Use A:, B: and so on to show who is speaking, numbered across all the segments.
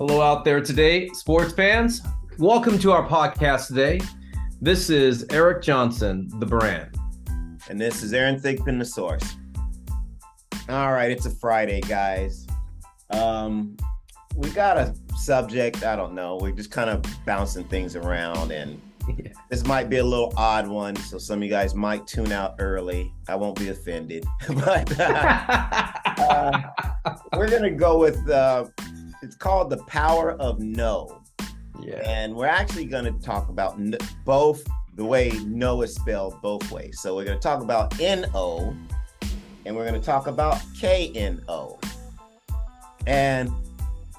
A: Hello out there today, sports fans. Welcome to our podcast today. This is Eric Johnson, the brand.
B: And this is Aaron Thigpen, the source. All right, it's a Friday, guys. We got a subject, I don't know. We're just kind of bouncing things around, and this might be a little odd one, so some of you guys might tune out early. I won't be offended. But we're going to go with, it's called The Power of No.
A: Yeah.
B: And we're actually going to talk about both the way no is spelled both ways. So we're going to talk about N-O, and we're going to talk about K-N-O. And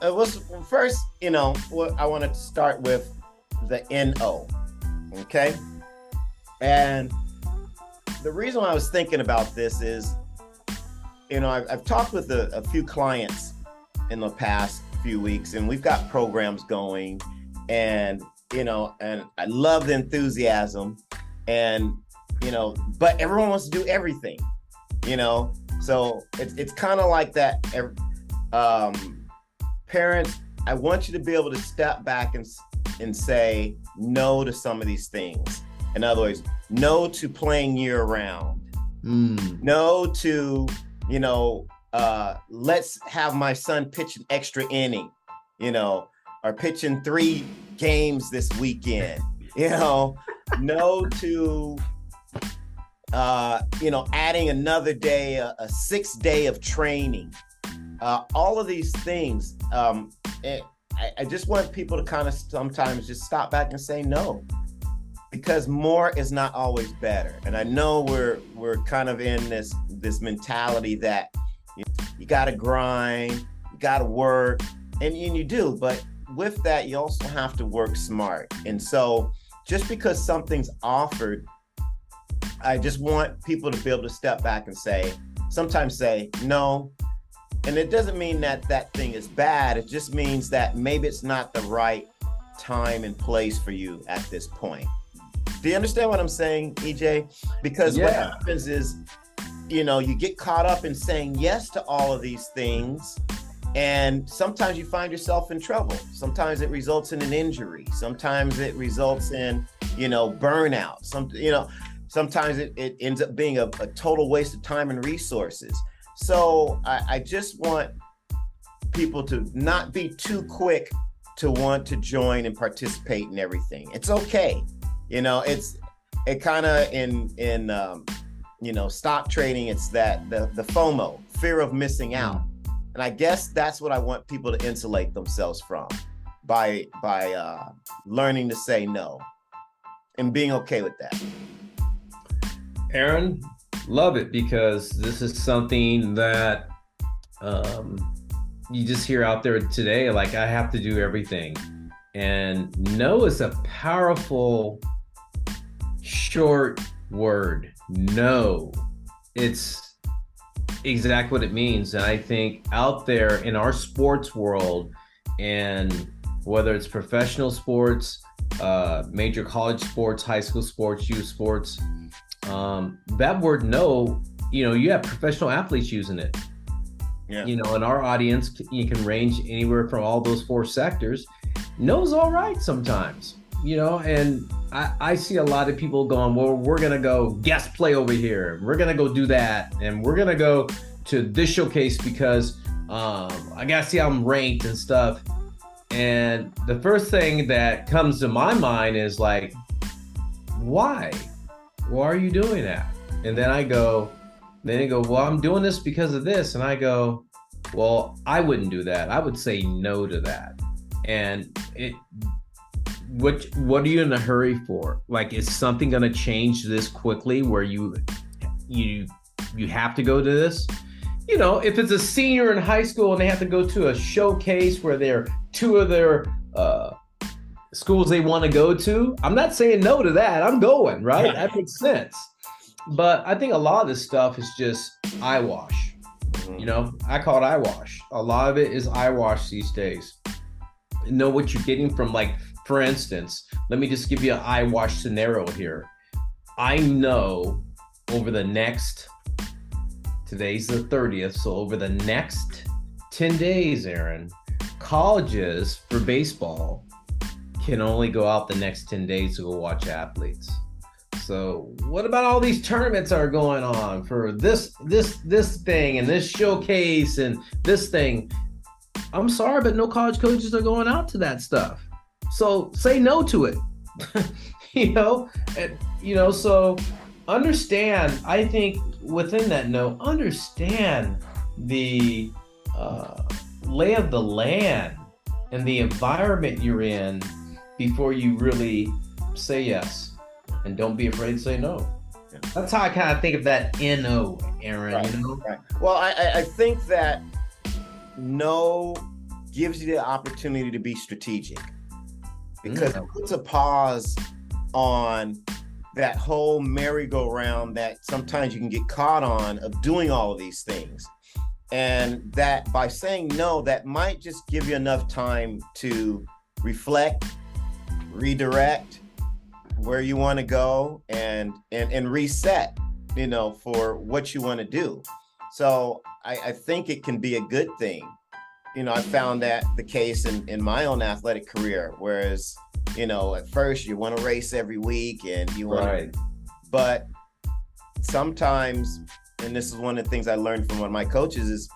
B: first, I want to start with the N-O, okay? And the reason why I was thinking about this is, I've talked with a few clients in the past few weeks, and we've got programs going, and I love the enthusiasm, and but everyone wants to do everything, so it's kind of like that. Parents, I want you to be able to step back and say no to some of these things. In other words, no to playing year round, no to let's have my son pitch an extra inning, or pitching 3 games this weekend, no to, adding another day, a 6th day of training, all of these things. I just want people to kind of sometimes just stop back and say no, because more is not always better. And I know we're kind of in this mentality that you got to grind, you got to work, and you do, but with that, you also have to work smart. And so just because something's offered, I just want people to be able to step back and sometimes say no. And it doesn't mean that that thing is bad. It just means that maybe it's not the right time and place for you at this point. Do you understand what I'm saying, EJ? Because what happens is, you get caught up in saying yes to all of these things, and sometimes you find yourself in trouble. Sometimes it results in an injury. Sometimes it results in, burnout. Sometimes it ends up being a total waste of time and resources. So I just want people to not be too quick to want to join and participate in everything. It's okay. It kind of in stock trading, it's that the FOMO, fear of missing out. And I guess that's what I want people to insulate themselves from by learning to say no and being okay with that.
A: Aaron, love it, because this is something that you just hear out there today, like, I have to do everything. And no is a powerful, short word. No. It's exactly what it means. And I think out there in our sports world, and whether it's professional sports, major college sports, high school sports, youth sports, that word no, you have professional athletes using it. Yeah. In our audience, you can range anywhere from all those 4 sectors. No's all right sometimes, and I see a lot of people going, well, we're going to go guest play over here. We're going to go do that. And we're going to go to this showcase because I got to see how I'm ranked and stuff. And the first thing that comes to my mind is like, why? Why are you doing that? And then they go, well, I'm doing this because of this. And I go, well, I wouldn't do that. I would say no to that. And what are you in a hurry for? Like, is something going to change this quickly where you have to go to this? If it's a senior in high school and they have to go to a showcase where they're 2 of their schools they want to go to, I'm not saying no to that. I'm going, right? That makes sense. But I think a lot of this stuff is just eyewash. I call it eyewash. A lot of it is eyewash these days. Know what you're getting from, like, for instance, let me just give you an eyewash scenario here. I know over the next, today's the 30th, so over the next 10 days, Aaron, colleges for baseball can only go out the next 10 days to go watch athletes. So what about all these tournaments that are going on for this thing and this showcase and this thing? I'm sorry, but no college coaches are going out to that stuff. So say no to it. So understand, I think within that no, understand the lay of the land and the environment you're in before you really say yes, and don't be afraid to say no. Yeah. That's how I kind of think of that NO, Aaron.
B: Right, right. Well, I think that no gives you the opportunity to be strategic, because it puts a pause on that whole merry-go-round that sometimes you can get caught on of doing all of these things. And that by saying no, that might just give you enough time to reflect, redirect where you want to go, and reset, for what you want to do. So I think it can be a good thing. I found that the case in my own athletic career, whereas, at first you want to race every week and you want
A: right.
B: But sometimes, and this is one of the things I learned from one of my coaches, is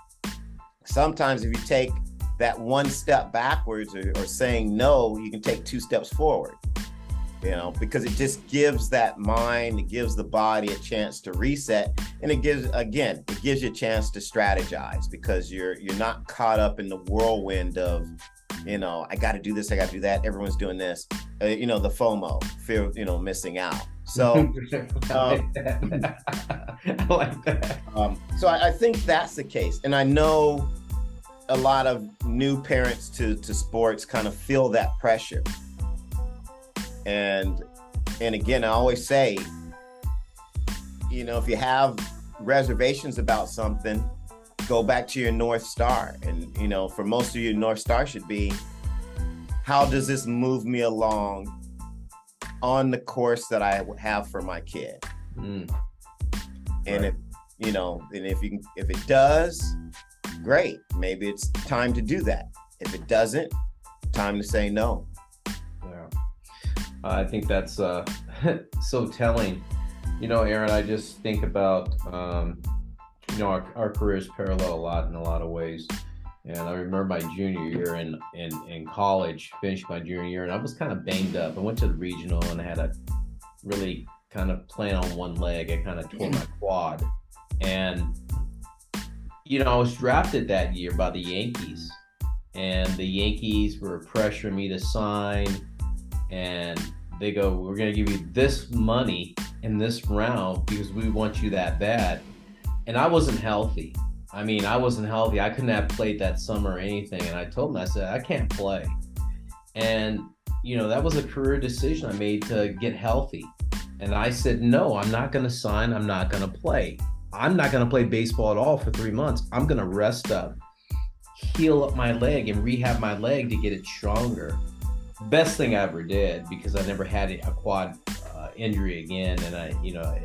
B: sometimes if you take that one step backwards or saying no, you can take 2 steps forward, because it just gives that mind, it gives the body a chance to reset. And it gives you a chance to strategize, because you're not caught up in the whirlwind of, I got to do this, I got to do that, everyone's doing this, the FOMO, fear, missing out. So
A: I like that.
B: So I think that's the case. And I know a lot of new parents to sports kind of feel that pressure. And again, I always say, if you have reservations about something, go back to your North Star. And, for most of you, North Star should be, how does this move me along on the course that I have for my kid? And
A: right.
B: if it does, great. Maybe it's time to do that. If it doesn't, time to say no.
A: Yeah. I think that's so telling. Aaron, I just think about, our careers parallel a lot in a lot of ways. And I remember my junior year in college, finished my junior year, and I was kind of banged up. I went to the regional and I had to really kind of plan on one leg. I kind of tore my quad. And, I was drafted that year by the Yankees. And the Yankees were pressuring me to sign. And they go, we're going to give you this money in this round because we want you that bad. And I wasn't healthy. I couldn't have played that summer or anything. And I told them, I said, I can't play. And, that was a career decision I made to get healthy. And I said, no, I'm not going to sign. I'm not going to play. I'm not going to play baseball at all for 3 months. I'm going to rest up, heal up my leg and rehab my leg to get it stronger. Best thing I ever did, because I never had a quad injury again. And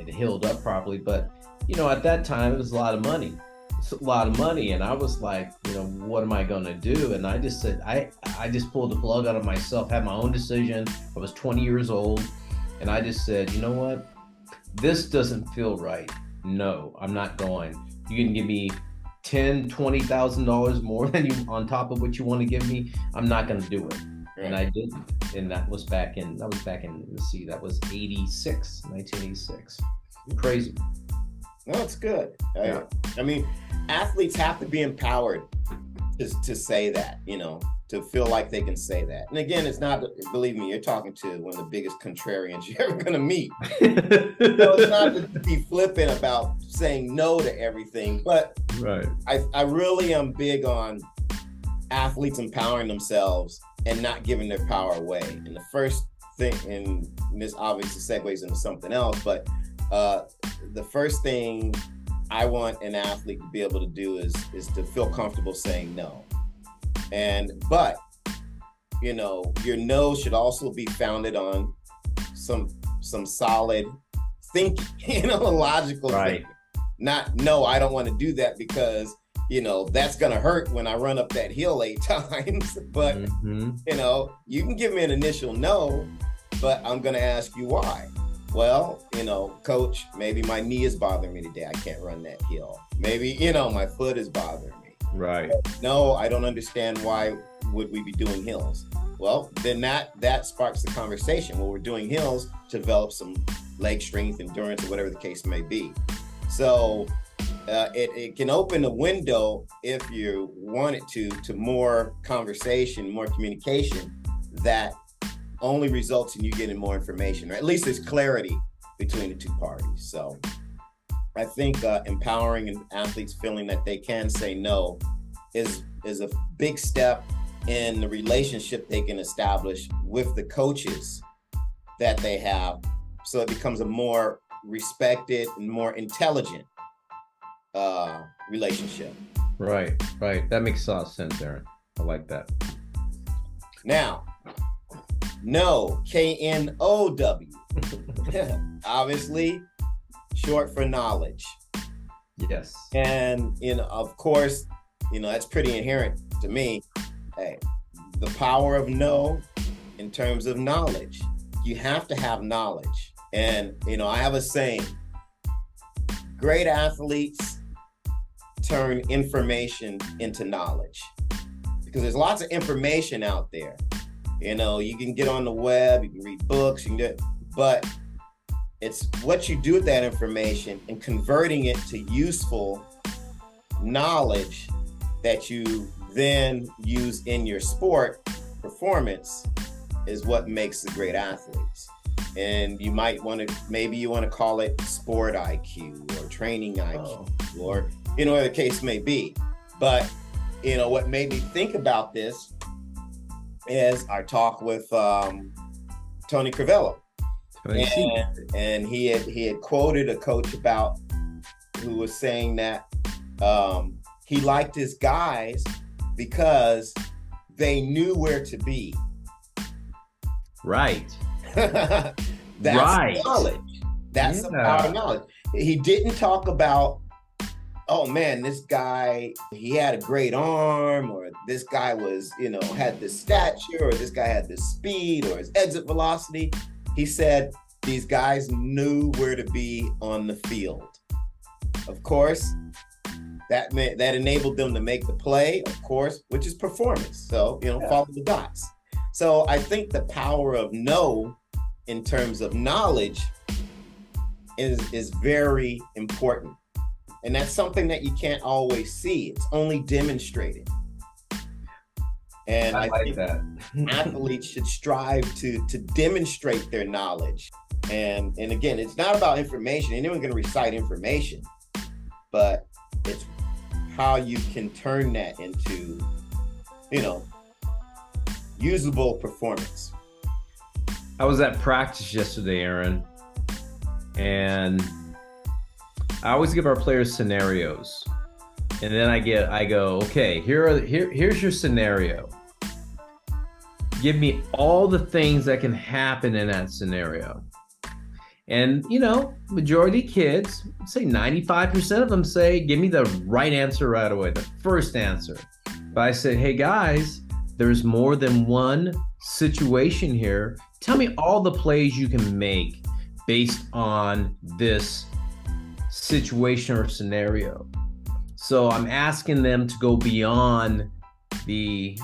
A: it healed up properly. But, at that time, it was a lot of money. It's a lot of money. And I was like, what am I going to do? And I just said, I just pulled the plug out of myself, had my own decision. I was 20 years old. And I just said, you know what? This doesn't feel right. No, I'm not going. You can give me $10,000-$20,000 more than you on top of what you want to give me. I'm not going to do it. Right. And I didn't. And that was back in, that was 1986. Crazy.
B: No, it's good.
A: Yeah.
B: Athletes have to be empowered to say that, to feel like they can say that. And again, it's not, believe me, you're talking to one of the biggest contrarians you're ever going to meet. So it's not to be flippant about saying no to everything, but
A: right.
B: I really am big on athletes empowering themselves and not giving their power away. And the first thing, and this obviously segues into something else, but the first thing I want an athlete to be able to do is to feel comfortable saying no. But your no should also be founded on some solid thinking, logical
A: right.
B: thinking. Not, no, I don't want to do that because, that's going to hurt when I run up that hill 8 times. But, you can give me an initial no, but I'm going to ask you why. Well, coach, maybe my knee is bothering me today. I can't run that hill. Maybe, my foot is bothering me.
A: Right.
B: No, I don't understand why would we be doing hills. Well, then that sparks the conversation. Well, we're doing hills to develop some leg strength, endurance, or whatever the case may be. So it can open a window, if you want it to more conversation, more communication that only results in you getting more information, or at least there's clarity between the two parties. So I think empowering athletes feeling that they can say no is a big step in the relationship they can establish with the coaches that they have, so it becomes a more respected and more intelligent relationship.
A: Right. That makes a lot of sense, Aaron. I like that.
B: Now, no, KNOW, obviously short for knowledge.
A: Yes.
B: And, of course, that's pretty inherent to me. Hey, the power of no in terms of knowledge. You have to have knowledge. And, I have a saying, great athletes turn information into knowledge, because there's lots of information out there. You can get on the web, you can read books, but it's what you do with that information and converting it to useful knowledge that you then use in your sport performance is what makes the great athletes. And you might want to call it sport IQ or training IQ, or whatever the case may be. But what made me think about this is our talk with Tony Crivello, and he had quoted a coach who was saying that he liked his guys because they knew where to be.
A: Right.
B: That's
A: right.
B: Knowledge. That's the power of knowledge. He didn't talk about, oh man, this guy, he had a great arm, or this guy was, had this stature, or this guy had this speed, or his exit velocity. He said these guys knew where to be on the field. Of course, that enabled them to make the play, of course, which is performance. So, follow the dots. So I think the power of no in terms of knowledge is very important. And that's something that you can't always see. It's only demonstrated. And I think that athletes should strive to demonstrate their knowledge. And again, it's not about information. Anyone's going to recite information, but it's how you can turn that into, usable performance.
A: I was at practice yesterday, Aaron, and I always give our players scenarios, and then I go, okay, here's your scenario. Give me all the things that can happen in that scenario. And, majority kids, say 95% of them say, give me the right answer right away, the first answer. But I said, hey guys, there's more than one situation here. Tell me all the plays you can make based on this situation or scenario. So I'm asking them to go beyond the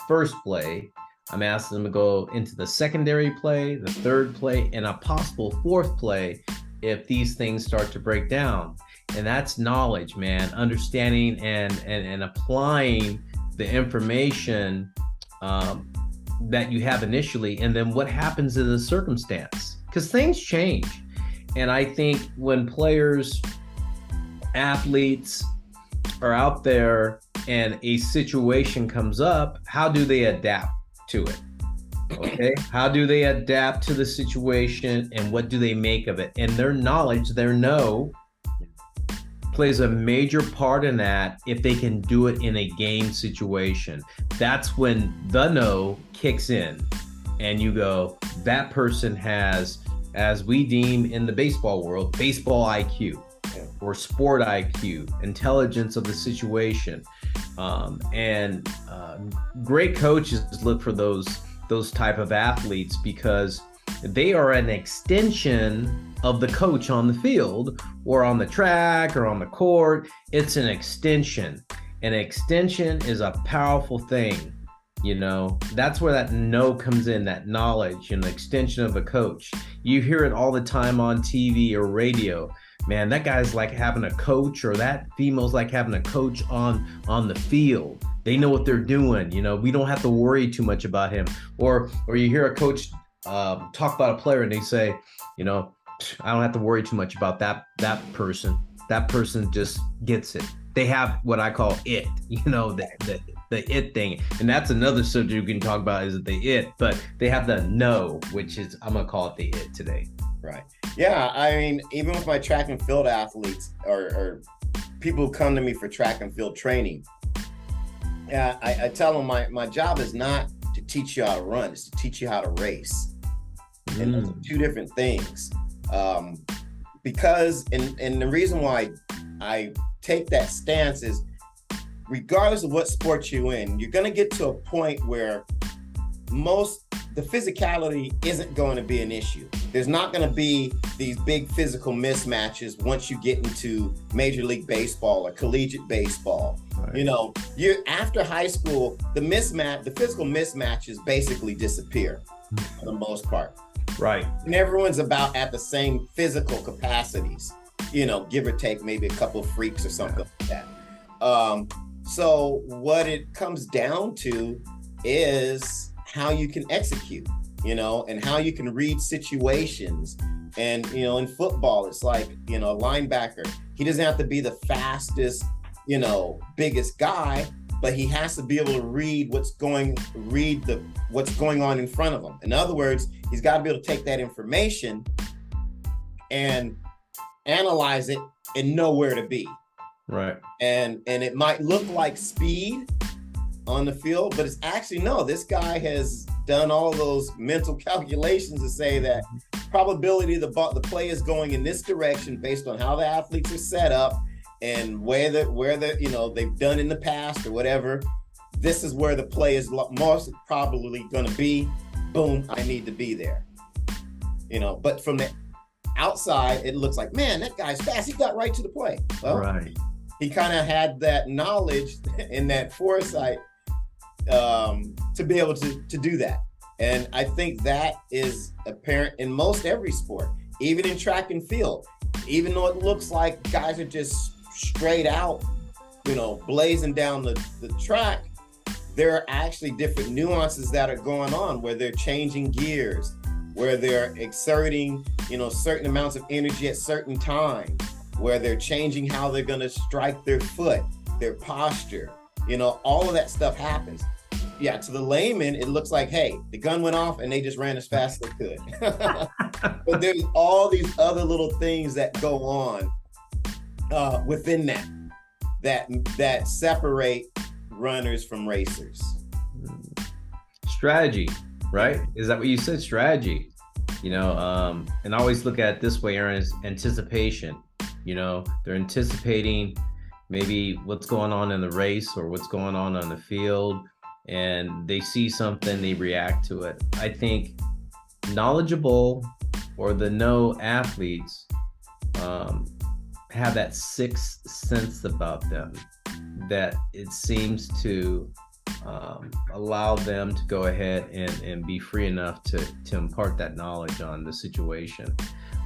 A: first play. I'm asking them to go into the secondary play, the third play, and a possible fourth play if these things start to break down. And that's knowledge, man, understanding and applying the information that you have initially, and then what happens in the circumstance, because things change. And I think when players, athletes are out there and a situation comes up, how do they adapt to it? Okay, how do they adapt to the situation, and what do they make of it? And their knowledge, their know, plays a major part in that. If they can do it in a game situation, that's when the know kicks in, and you go, that person has, as we deem in the baseball world, baseball IQ. or sport IQ, intelligence of the situation. And great coaches look for those type of athletes because they are an extension of the coach on the field or on the track or on the court. It's an extension. An extension is a powerful thing. That's where that know comes in, that knowledge, an extension of a coach. You hear it all the time on TV or radio. Man, that guy's like having a coach, or that female's like having a coach on the field. They know what they're doing. We don't have to worry too much about him. Or you hear a coach talk about a player and they say, I don't have to worry too much about that person. That person just gets it. They have what I call it, the it thing. And that's another subject you can talk about, is the it, but they have the know, which is, I'm going to call it the it today.
B: Right. Yeah. I mean, even with my track and field athletes or people who come to me for track and field training, I tell them my job is not to teach you how to run, it's to teach you how to race. And those are two different things. Because, and the reason why I take that stance is, regardless of what sport you're in, you're going to get to a point where the physicality isn't going to be an issue. There's not going to be these big physical mismatches once you get into Major League Baseball or collegiate baseball. Right. You're after high school, the physical mismatches basically disappear for the most part.
A: Right.
B: And everyone's about at the same physical capacities, give or take maybe a couple of freaks or something like that. So what it comes down to is how you can execute, and how you can read situations. And, in football, it's like, a linebacker, he doesn't have to be the fastest, biggest guy, but he has to be able to read what's going on in front of him. In other words, he's got to be able to take that information and analyze it and know where to be.
A: Right.
B: And it might look like speed on the field, but it's actually, no, this guy has done all those mental calculations to say that probability the play is going in this direction based on how the athletes are set up and where they've done in the past or whatever. This is where the play is most probably going to be. Boom, I need to be there. But from the outside, it looks like, man, that guy's fast. He got right to the play. Well,
A: right.
B: He kind of had that knowledge and that foresight to be able to do that. And I think that is apparent in most every sport, even in track and field. Even though it looks like guys are just straight out, blazing down the track, there are actually different nuances that are going on where they're changing gears, where they're exerting, certain amounts of energy at certain times, where they're changing how they're going to strike their foot, their posture, all of that stuff happens. Yeah, to the layman, it looks like, hey, the gun went off and they just ran as fast as they could. But there's all these other little things that go on within that separate runners from racers.
A: Strategy, right? Is that what you said? Strategy. And I always look at it this way, Aaron, is anticipation. They're anticipating maybe what's going on in the race or what's going on the field, and they see something, they react to it. I think knowledgeable or the know athletes have that sixth sense about them that it seems to allow them to go ahead and be free enough to impart that knowledge on the situation.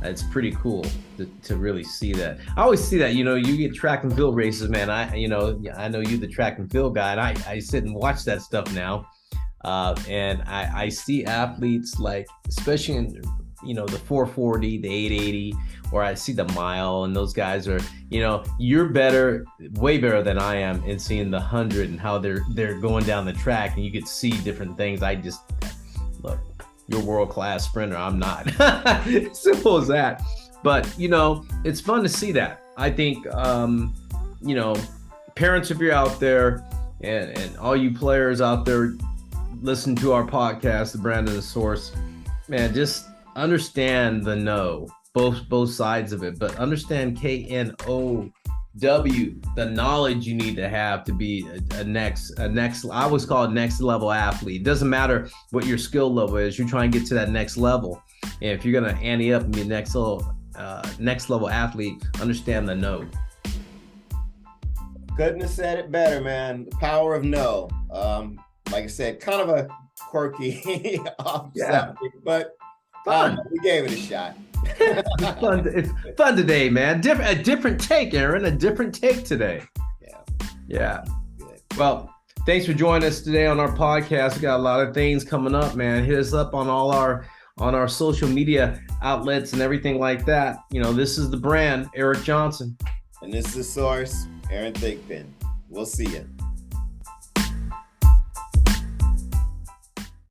A: It's pretty cool to really see that. I always see that, you get track and field races, man. I know you're the track and field guy, and I sit and watch that stuff now. And I see athletes like, especially in, the 440, the 880, or I see the mile, and those guys are, you're way better than I am in seeing the 100 and how they're going down the track, and you could see different things. Look, you're a world-class sprinter. I'm not. Simple as that. But, it's fun to see that. I think, parents, if you're out there, and all you players out there, listen to our podcast, The Brand and the Source, man, just understand the know. both sides of it. But understand KNOW, the knowledge you need to have to be a next, I always call it next level athlete. It doesn't matter what your skill level is. You're trying to get to that next level. And if you're going to ante up and be next level athlete, understand the no.
B: Couldn't have said it better, man. The power of no. Like I said, kind of a quirky off subject, but we gave it a shot.
A: It's fun today, man. A different take, Aaron. A different take today. Yeah. Good. Well, thanks for joining us today on our podcast. We got a lot of things coming up, man. Hit us up on all our social media outlets and everything like that. You know, this is the brand, Eric Johnson.
B: And this is the source, Aaron Thigpen. We'll see you.